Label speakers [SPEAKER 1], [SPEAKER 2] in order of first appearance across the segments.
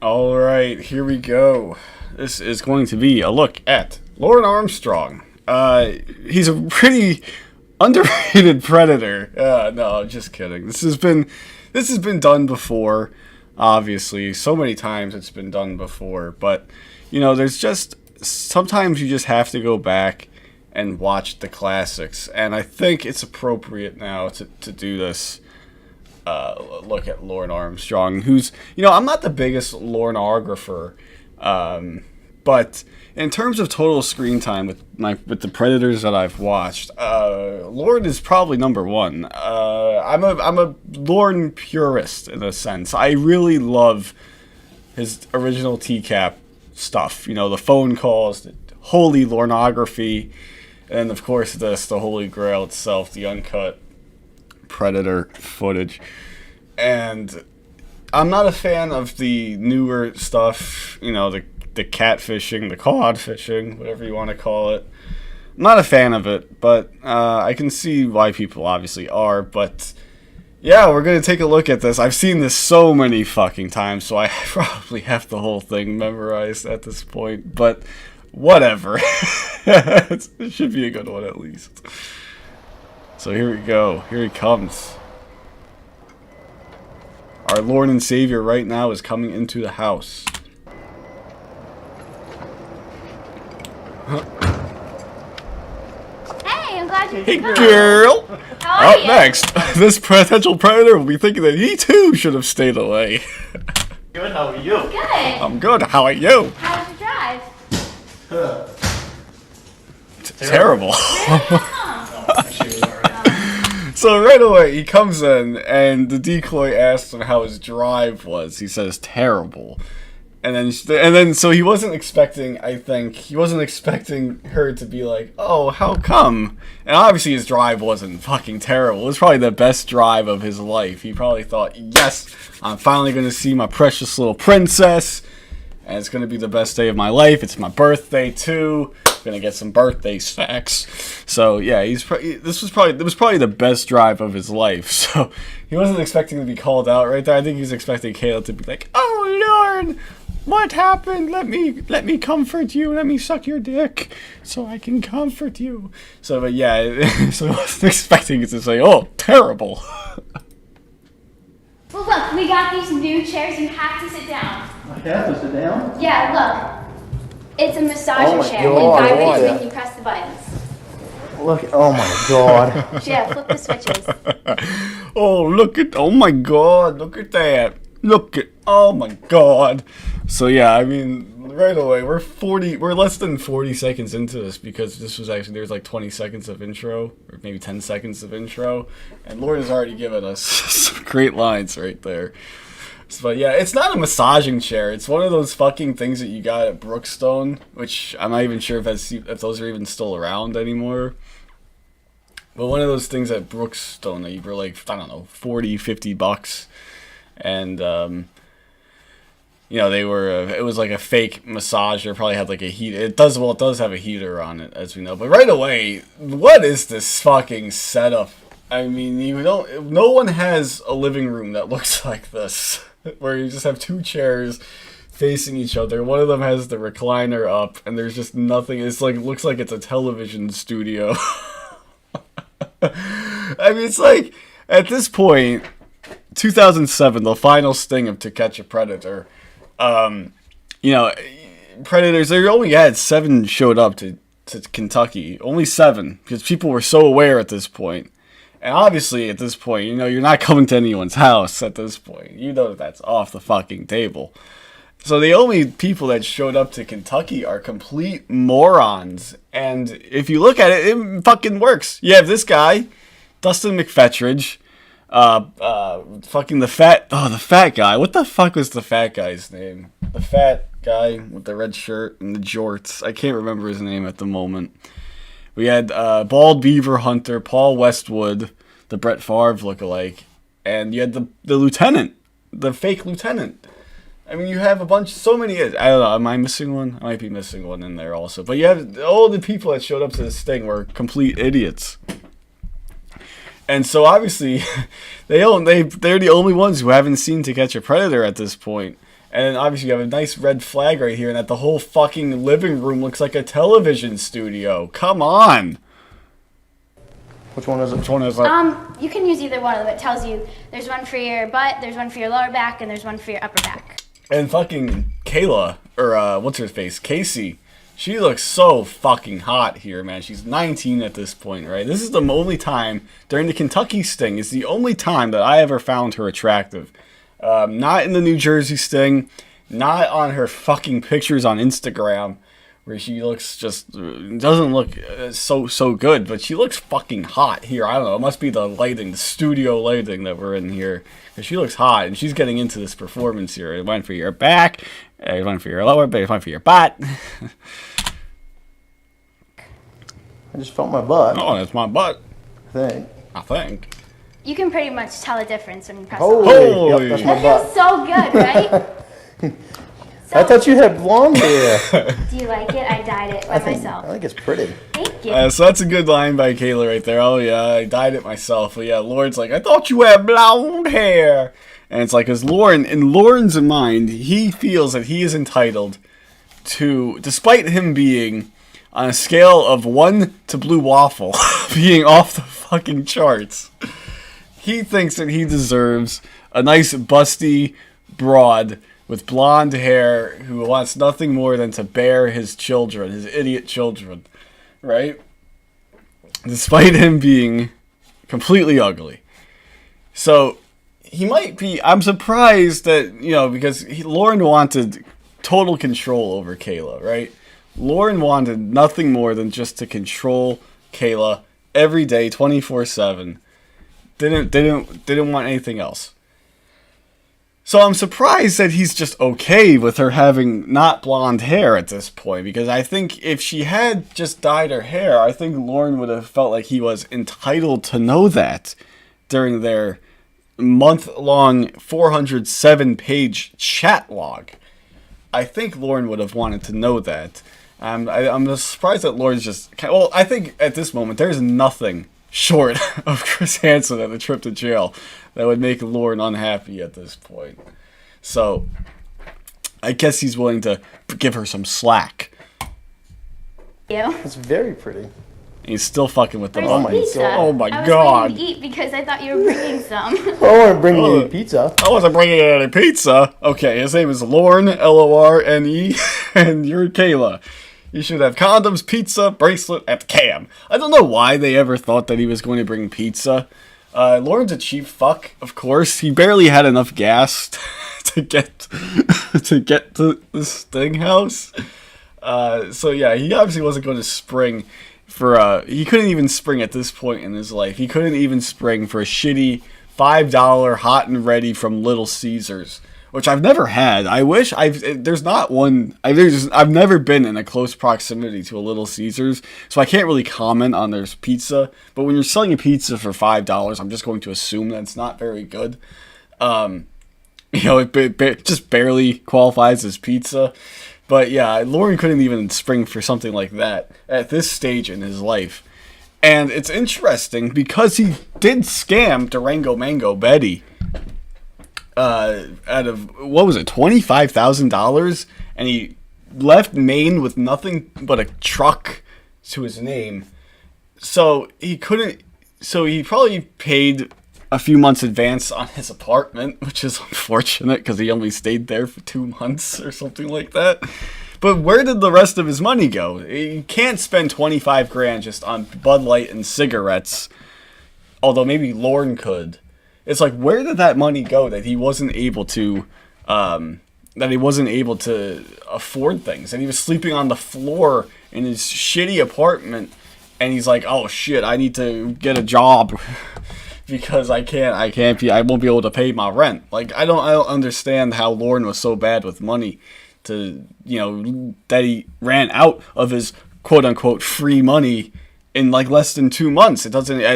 [SPEAKER 1] All right, here we go. This is going to be a look at Lorne Armstrong. He's a pretty underrated predator. No, just kidding. This has been done before. Obviously, so many times it's been done before. But there's just sometimes you just have to go back and watch the classics, and I think it's appropriate now to do this. Look at Lorne Armstrong, who's, I'm not the biggest Lorneographer, but in terms of total screen time with the Predators that I've watched, Lorne is probably number one. I'm a Lorne purist in a sense. I really love his original TCAP stuff. The phone calls, the holy Lorneography, and of course the Holy Grail itself, the uncut Predator footage. And I'm not a fan of the newer stuff, the catfishing, the cod fishing, whatever you want to call it. I'm not a fan of it, but I can see why people obviously are. But yeah, we're going to take a look at this. I've seen this so many fucking times, so I probably have the whole thing memorized at this point. But whatever. It should be a good one at least. So here we go. Here he comes. Our Lord and Savior right now is coming into the house.
[SPEAKER 2] Hey, I'm glad you
[SPEAKER 1] Hey,
[SPEAKER 2] came.
[SPEAKER 1] girl!
[SPEAKER 2] How are
[SPEAKER 1] Up
[SPEAKER 2] you?
[SPEAKER 1] next, this potential predator will be thinking that he too should have stayed away.
[SPEAKER 3] Good, how are you?
[SPEAKER 2] Good.
[SPEAKER 1] I'm good. How are you?
[SPEAKER 2] How was your drive?
[SPEAKER 1] Terrible.
[SPEAKER 3] She was alright.
[SPEAKER 1] So right away, he comes in, and the decoy asks him how his drive was. He says, terrible. And then, so he wasn't expecting, I think, her to be like, oh, how come? And obviously his drive wasn't fucking terrible. It was probably the best drive of his life. He probably thought, yes, I'm finally going to see my precious little princess, and it's going to be the best day of my life. It's my birthday, too. Gonna get some birthday sex. So yeah, this was probably the best drive of his life. So he wasn't expecting to be called out right there. I think he was expecting Kayla to be like, "Oh Lord, what happened? Let me comfort you. Let me suck your dick so I can comfort you." So but yeah, so he wasn't expecting it to say, "Oh, terrible."
[SPEAKER 2] Well, look, we got these new chairs. You have to sit down.
[SPEAKER 3] I have to sit down?
[SPEAKER 2] Yeah, look. It's a massager
[SPEAKER 3] Oh my
[SPEAKER 2] chair.
[SPEAKER 3] God,
[SPEAKER 2] It vibrates
[SPEAKER 3] what?
[SPEAKER 2] when you press the buttons.
[SPEAKER 3] Look, oh my god.
[SPEAKER 2] Yeah, flip the switches.
[SPEAKER 1] Oh my god, look at that. Oh my god. So yeah, I mean, right away, we're less than 40 seconds into this, because this was actually, there's like 20 seconds of intro, or maybe 10 seconds of intro, and Lord has already given us some great lines right there. But yeah, it's not a massaging chair. It's one of those fucking things that you got at Brookstone, which I'm not even sure if those are even still around anymore. But one of those things at Brookstone that you were like, I don't know, 40, 50 bucks. And, it was like a fake massager, probably had like a heat. It does have a heater on it, as we know. But right away, what is this fucking setup? I mean, no one has a living room that looks like this, where you just have two chairs facing each other. One of them has the recliner up, and there's just nothing. It's like, looks like it's a television studio. I mean, it's like, at this point, 2007, the final sting of To Catch a Predator. Predators, they only had 7 showed up to Kentucky. Only 7, because people were so aware at this point. And obviously, at this point, you're not coming to anyone's house at this point. You know that's off the fucking table. So the only people that showed up to Kentucky are complete morons. And if you look at it, it fucking works. You have this guy, Dustin McFetridge, fucking the fat guy. What the fuck was the fat guy's name? The fat guy with the red shirt and the jorts. I can't remember his name at the moment. We had Bald Beaver Hunter, Paul Westwood, the Brett Favre lookalike, and you had the lieutenant, the fake lieutenant. I mean, you have so many. I don't know. Am I missing one? I might be missing one in there also. But you have all the people that showed up to this thing were complete idiots. And so obviously, they're the only ones who haven't seen To Catch a Predator at this point. And then obviously you have a nice red flag right here, and that the whole fucking living room looks like a television studio. Come on!
[SPEAKER 3] Which one is it?
[SPEAKER 1] Which one is it?
[SPEAKER 2] You can use either one of them. It tells you there's one for your butt, there's one for your lower back, and there's one for your upper back.
[SPEAKER 1] And fucking Kayla, or what's her face? Casey. She looks so fucking hot here, man. She's 19 at this point, right? This is the only time during the Kentucky sting. It's the only time that I ever found her attractive. Not in the New Jersey sting. Not on her fucking pictures on Instagram, where she looks just doesn't look so good. But she looks fucking hot here. I don't know. It must be the lighting, the studio lighting that we're in here. She looks hot, and she's getting into this performance here. It went for your back. It went for your lower back. It went for your butt.
[SPEAKER 3] I just felt my butt.
[SPEAKER 1] Oh, that's my butt.
[SPEAKER 3] I think.
[SPEAKER 2] You can pretty much tell a difference when you press
[SPEAKER 3] Holy.
[SPEAKER 2] on.
[SPEAKER 3] Yep, that's my
[SPEAKER 2] That
[SPEAKER 3] butt.
[SPEAKER 2] feels so good, right?
[SPEAKER 3] I thought you had blonde hair.
[SPEAKER 2] Do you like it? I dyed it by myself.
[SPEAKER 3] I think it's pretty.
[SPEAKER 2] Thank you.
[SPEAKER 1] So that's a good line by Kayla right there. Oh yeah, I dyed it myself. But yeah, Lorne's like, I thought you had blonde hair. And it's like, as Lorne, in Lorne's mind, he feels that he is entitled to, despite him being on a scale of 1 to blue waffle, being off the fucking charts, he thinks that he deserves a nice busty broad with blonde hair who wants nothing more than to bear his children, his idiot children, right? Despite him being completely ugly. So, he might be, I'm surprised that, because Lorne wanted total control over Kayla, right? Lorne wanted nothing more than just to control Kayla every day, 24/7. Didn't want anything else. So I'm surprised that he's just okay with her having not blonde hair at this point, because I think if she had just dyed her hair, I think Lorne would have felt like he was entitled to know that during their month-long 407-page chat log. I think Lorne would have wanted to know that. I'm just surprised that Lorne's just... Well, I think at this moment there's nothing short of Chris Hansen and a trip to jail that would make Lorne unhappy at this point. So, I guess he's willing to give her some slack.
[SPEAKER 2] You.
[SPEAKER 3] It's very pretty.
[SPEAKER 1] And he's still fucking with the
[SPEAKER 2] Where's
[SPEAKER 1] mom.
[SPEAKER 2] the pizza?
[SPEAKER 1] Oh my
[SPEAKER 2] I was
[SPEAKER 1] god.
[SPEAKER 2] waiting to eat because I thought you were bringing some.
[SPEAKER 3] Oh, I want to bring you pizza.
[SPEAKER 1] I wasn't bringing any pizza. Okay, his name is Lorne, Lorne, and you're Kayla. You should have condoms, pizza, bracelet, and cam. I don't know why they ever thought that he was going to bring pizza. Lorne's a cheap fuck, of course. He barely had enough gas to get to the Sting house. So yeah, he obviously wasn't going to spring for he couldn't even spring at this point in his life. He couldn't even spring for a shitty $5 hot and ready from Little Caesars, which I've never had. I wish there's not one. I've never been in a close proximity to a Little Caesars, so I can't really comment on their pizza. But when you're selling a pizza for $5, I'm just going to assume that it's not very good. It just barely qualifies as pizza. But yeah, Lorne couldn't even spring for something like that at this stage in his life. And it's interesting because he did scam Durango Mango Betty out of, what was it, $25,000? And he left Maine with nothing but a truck to his name. So he probably paid a few months advance on his apartment, which is unfortunate because he only stayed there for 2 months or something like that. But where did the rest of his money go? You can't spend $25,000 just on Bud Light and cigarettes, although maybe Lorne could. It's like, where did that money go that he wasn't able to afford things, and he was sleeping on the floor in his shitty apartment, and he's like, oh shit, I need to get a job because I won't be able to pay my rent. Like, I don't understand how Lorne was so bad with money to, that he ran out of his quote unquote free money in like less than 2 months. It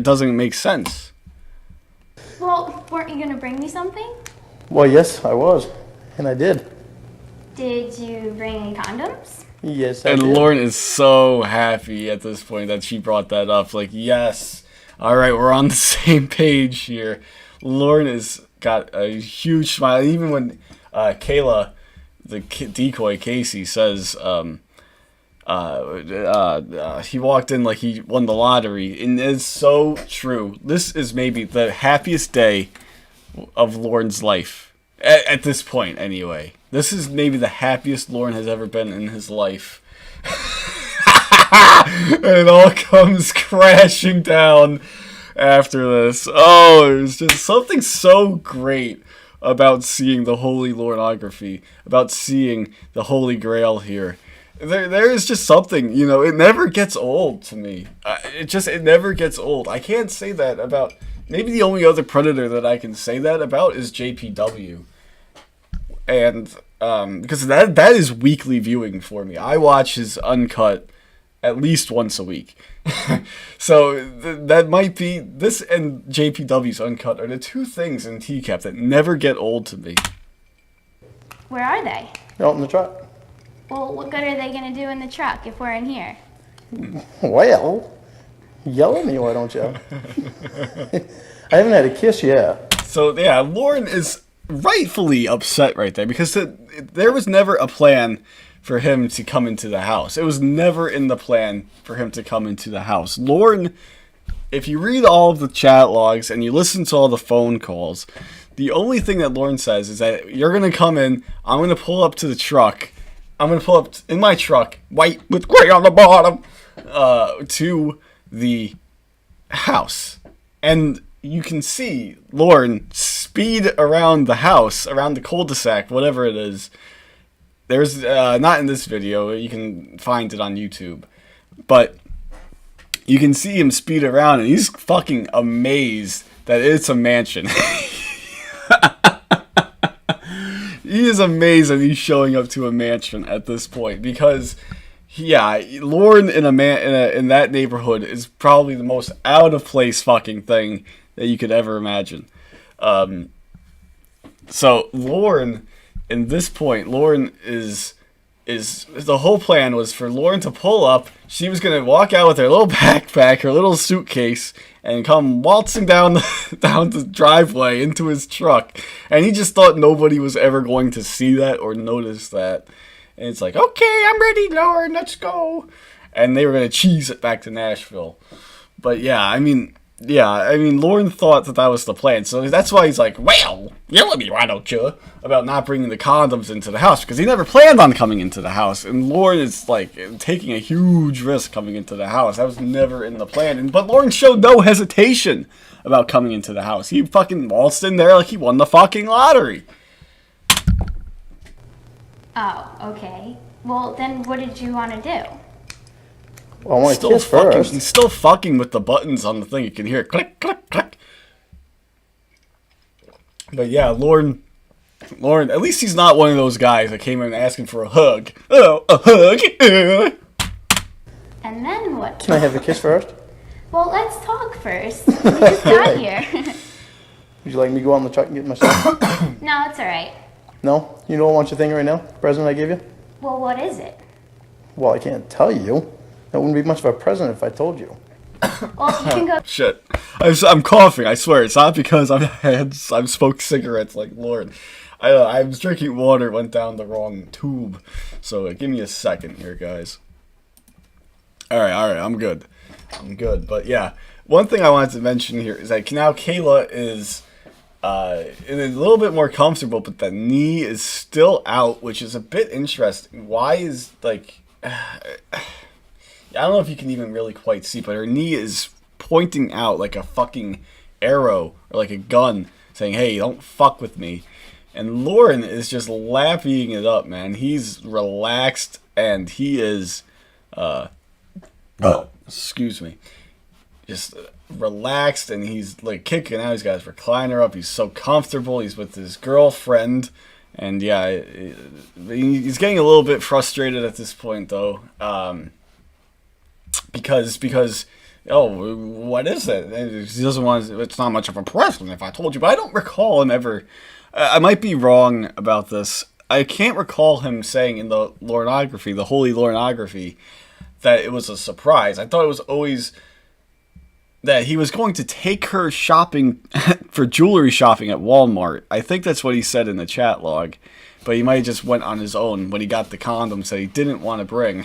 [SPEAKER 1] doesn't make sense.
[SPEAKER 2] Well, weren't you gonna bring me something?
[SPEAKER 3] Well, yes, I was. And I did.
[SPEAKER 2] Did you bring any condoms?
[SPEAKER 3] Yes, I
[SPEAKER 1] And
[SPEAKER 3] did.
[SPEAKER 1] Lorne is so happy at this point that she brought that up. Like, yes, all right, we're on the same page here. Lorne has got a huge smile. Even when Kayla decoy Casey says he walked in like he won the lottery, and it's so true. This is maybe the happiest day of Lorne's life at this point. Anyway, this is maybe the happiest Lorne has ever been in his life. And it all comes crashing down after this. Oh, it was just something so great about seeing the Holy Lorneography, about seeing the Holy Grail here. There is just something, you know, it never gets old to me. It never gets old. I can't say that about, maybe the only other Predator that I can say that about is JPW. And, because that is weekly viewing for me. I watch his Uncut at least once a week. So that might be, this and JPW's Uncut are the two things in TCAP that never get old to me.
[SPEAKER 2] Where are they?
[SPEAKER 3] Out in the truck.
[SPEAKER 2] Well, what good are they going to do in the truck if we're in here?
[SPEAKER 3] Well, yell at me, why don't you? I haven't had a kiss yet.
[SPEAKER 1] So, yeah, Lorne is rightfully upset right there because there was never a plan for him to come into the house. It was never in the plan for him to come into the house. Lorne, if you read all of the chat logs and you listen to all the phone calls, the only thing that Lorne says is that you're going to come in, I'm going to pull up to the truck, I'm going to pull up in my truck, white with gray on the bottom, to the house. And you can see Lorne speed around the house, around the cul-de-sac, whatever it is. There's, not in this video, you can find it on YouTube. But you can see him speed around and he's fucking amazed that it's a mansion. He is amazed that he's showing up to a mansion at this point because, yeah, Lorne in in that neighborhood is probably the most out of place fucking thing that you could ever imagine. So Lorne, in this point, Lorne is the whole plan was for Lorne to pull up. She was gonna walk out with her little backpack, her little suitcase, and come waltzing down the driveway into his truck. And he just thought nobody was ever going to see that or notice that. And it's like, okay, I'm ready, Lorne, let's go. And they were gonna cheese it back to Nashville. But yeah, I mean, Lorne thought that was the plan. So that's why he's like, well, yell at me, why don't you? About not bringing the condoms into the house. Because he never planned on coming into the house. And Lorne is, like, taking a huge risk coming into the house. That was never in the plan. But Lorne showed no hesitation about coming into the house. He fucking waltzed in there like he won the fucking lottery.
[SPEAKER 2] Oh, okay. Well, then what did you want to do?
[SPEAKER 3] Well, I want to kiss first.
[SPEAKER 1] He's still fucking with the buttons on the thing. You can hear it click, click, click. But yeah, Lorne, at least he's not one of those guys that came in asking for a hug. Oh, a hug.
[SPEAKER 2] And then what?
[SPEAKER 3] Can I have a kiss first?
[SPEAKER 2] Well, let's talk first. We just got here.
[SPEAKER 3] Would you like me to go out in the truck and get myself?
[SPEAKER 2] No, it's all right.
[SPEAKER 3] No? You don't want your thing right now? Present I gave you?
[SPEAKER 2] Well, what is it?
[SPEAKER 3] Well, I can't tell you. That wouldn't be much of a present if I told you.
[SPEAKER 2] Well, you can go.
[SPEAKER 1] Shit. I'm coughing, I swear. It's not because I've smoked cigarettes like Lorne. I was drinking water, went down the wrong tube. So give me a second here, guys. Alright, I'm good. But yeah, one thing I wanted to mention here is that now Kayla is a little bit more comfortable, but the knee is still out, which is a bit interesting. Why is, like... I don't know if you can even really quite see, but her knee is pointing out like a fucking arrow or like a gun saying, hey, don't fuck with me. And Lorne is just lapping it up, man. He's relaxed and he is, excuse me, just relaxed and he's like kicking out. He's got his recliner up. He's so comfortable. He's with his girlfriend. And yeah, he's getting a little bit frustrated at this point though. Because oh, what is it? He doesn't want to, it's not much of a present if I told you, but I don't recall him ever, I might be wrong about this. I can't recall him saying in the Lorneography, the Holy Lorneography, that it was a surprise. I thought it was always that he was going to take her shopping for jewelry shopping at Walmart. I think that's what he said in the chat log. but he might have just went on his own when he got the condoms that he didn't want to bring.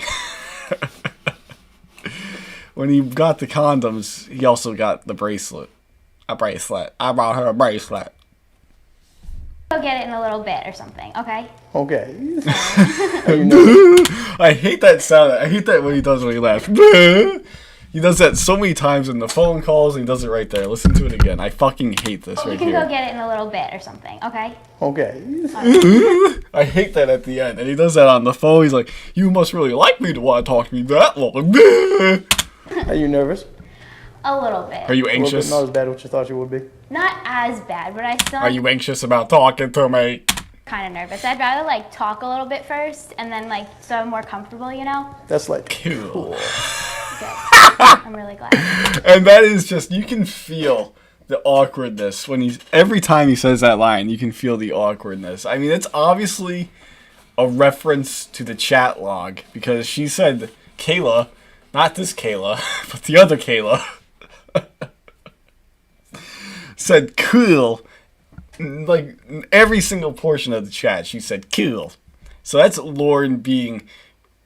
[SPEAKER 1] When he got the condoms, he also got the bracelet. A bracelet. I brought her a bracelet.
[SPEAKER 2] Go get it in a little bit or something, okay?
[SPEAKER 3] Okay.
[SPEAKER 1] I hate that sound. I hate that when he does when he laughs. He does that so many times in the phone calls, and he does it right there. Listen to it again. I fucking hate this right
[SPEAKER 2] You can
[SPEAKER 1] here.
[SPEAKER 2] go get it in a little bit or something, okay?
[SPEAKER 3] Okay.
[SPEAKER 1] I hate that at the end. And he does that on the phone. He's like, you must really like me to want to talk to me that long.
[SPEAKER 3] Are you nervous?
[SPEAKER 2] A little bit.
[SPEAKER 1] Are you
[SPEAKER 3] A little bit,
[SPEAKER 1] anxious?
[SPEAKER 3] not as bad as what you thought you would be.
[SPEAKER 2] Not as bad, but I still
[SPEAKER 1] Are you anxious about talking to me?
[SPEAKER 2] kind of nervous. I'd rather like talk a little bit first and then like so I'm more comfortable, you know?
[SPEAKER 3] That's like
[SPEAKER 1] Cool.
[SPEAKER 2] Good. I'm really glad.
[SPEAKER 1] And that is just, you can feel the awkwardness when he's, every time he says that line, you can feel the awkwardness. I mean, it's obviously a reference to the chat log because she said Kayla, not this Kayla, but the other Kayla, said cool. Like every single portion of the chat, she said cool. So that's Lorne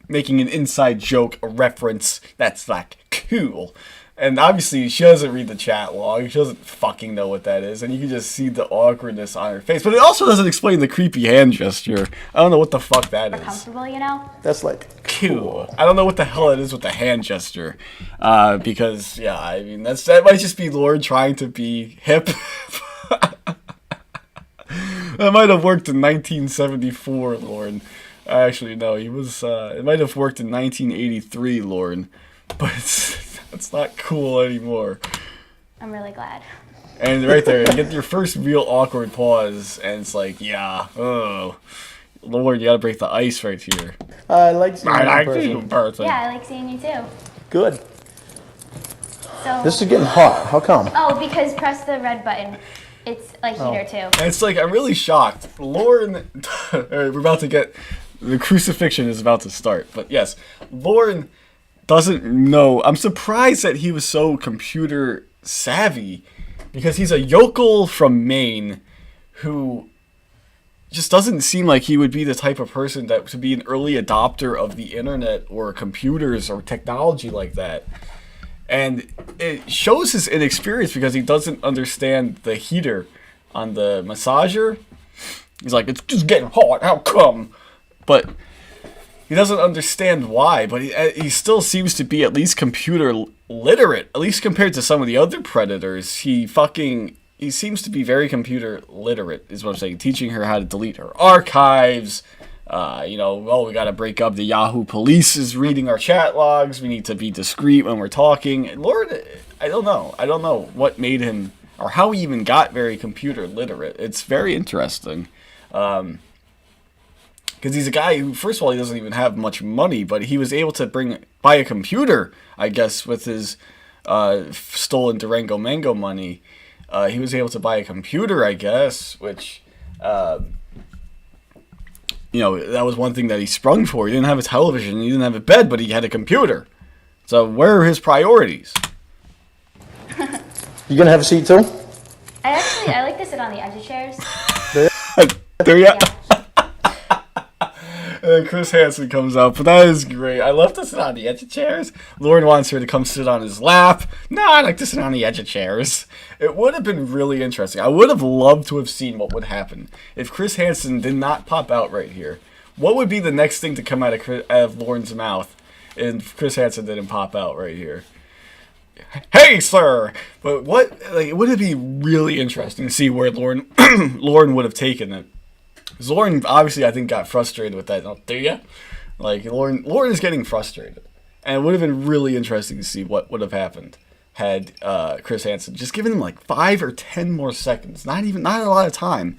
[SPEAKER 1] making an inside joke, a reference that's like cool. And obviously she doesn't read the chat log. She doesn't fucking know what that is. And you can just see the awkwardness on her face. But it also doesn't explain the creepy hand gesture. I don't know what the fuck that is.
[SPEAKER 2] Comfortable, you know?
[SPEAKER 3] that's like
[SPEAKER 1] Cool. I don't know what the hell it is with the hand gesture. Because, yeah, I mean, that might just be Lorne trying to be hip. That might have worked in 1974, Lorne. Actually, no, he was, it might have worked in 1983, Lorne. But it's not cool anymore.
[SPEAKER 2] I'm really glad.
[SPEAKER 1] And right there, you get your first real awkward pause, and it's like, yeah, oh, Lord, you gotta break the ice right here.
[SPEAKER 3] I like seeing
[SPEAKER 1] I
[SPEAKER 3] you
[SPEAKER 1] like
[SPEAKER 3] in person.
[SPEAKER 1] you in person.
[SPEAKER 2] Yeah, I like seeing you too.
[SPEAKER 3] Good.
[SPEAKER 2] So
[SPEAKER 3] This is getting hot. How come?
[SPEAKER 2] oh, because press the red button. It's like heater too.
[SPEAKER 1] And it's like, I'm really shocked. Lorne, we're about to get, the crucifixion is about to start. But yes, Lorne doesn't know. I'm surprised that he was so computer savvy because he's a yokel from Maine who just doesn't seem like he would be the type of person that to be an early adopter of the internet or computers or technology like that. And it shows his inexperience because he doesn't understand the heater on the massager. He's like, it's just getting hot, how come? But he doesn't understand why, but he still seems to be at least computer literate, at least compared to some of the other predators. He seems to be very computer literate, is what I'm saying. Teaching her how to delete her archives. We got to break up. The Yahoo police is reading our chat logs. We need to be discreet when we're talking. And Lord, I don't know what made him, or how he even got very computer literate. It's very interesting. Because he's a guy who, first of all, he doesn't even have much money, but he was able to buy a computer, I guess, with his stolen Durango Mango money. He was able to buy a computer, I guess, which, that was one thing that he sprung for. He didn't have a television, he didn't have a bed, but he had a computer. So where are his priorities?
[SPEAKER 3] You gonna have a seat too?
[SPEAKER 2] I like to sit on the edge of chairs.
[SPEAKER 1] There you
[SPEAKER 2] Yeah.
[SPEAKER 1] And then Chris Hansen comes out, but that is great. I love to sit on the edge of chairs. Lorne wants her to come sit on his lap. No, I like to sit on the edge of chairs. It would have been really interesting. I would have loved to have seen what would happen if Chris Hansen did not pop out right here. What would be the next thing to come out of Lorne's mouth if Chris Hansen didn't pop out right here? Hey, sir! But would it be really interesting to see where Lorne would have taken it? Because Lorne, obviously, I think, got frustrated with that. Oh, do ya? Like, Lorne is getting frustrated. And it would have been really interesting to see what would have happened had Chris Hansen just given him like 5 or 10 more seconds. Not a lot of time.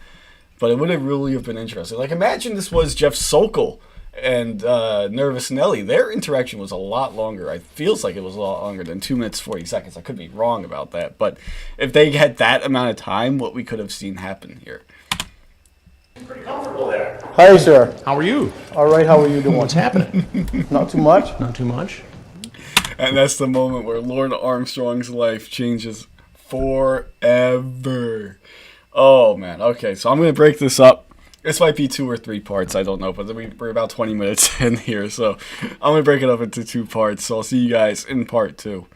[SPEAKER 1] But it would have really been interesting. Like, imagine this was Jeff Sokol and Nervous Nelly. Their interaction was a lot longer. It feels like it was a lot longer than 2 minutes, 40 seconds. I could be wrong about that. But if they had that amount of time, what we could have seen happen here.
[SPEAKER 4] Pretty comfortable there.
[SPEAKER 3] Hi, sir.
[SPEAKER 4] How are you?
[SPEAKER 3] All right, how are you doing?
[SPEAKER 4] What's happening?
[SPEAKER 3] Not too much?
[SPEAKER 4] Not too much.
[SPEAKER 1] And that's the moment where Lorne Armstrong's life changes forever. Oh, man. Okay, so I'm going to break this up This might be 2 or 3 parts, I don't know, but we're about 20 minutes in here, so I'm going to break it up into 2 parts, so I'll see you guys in part 2.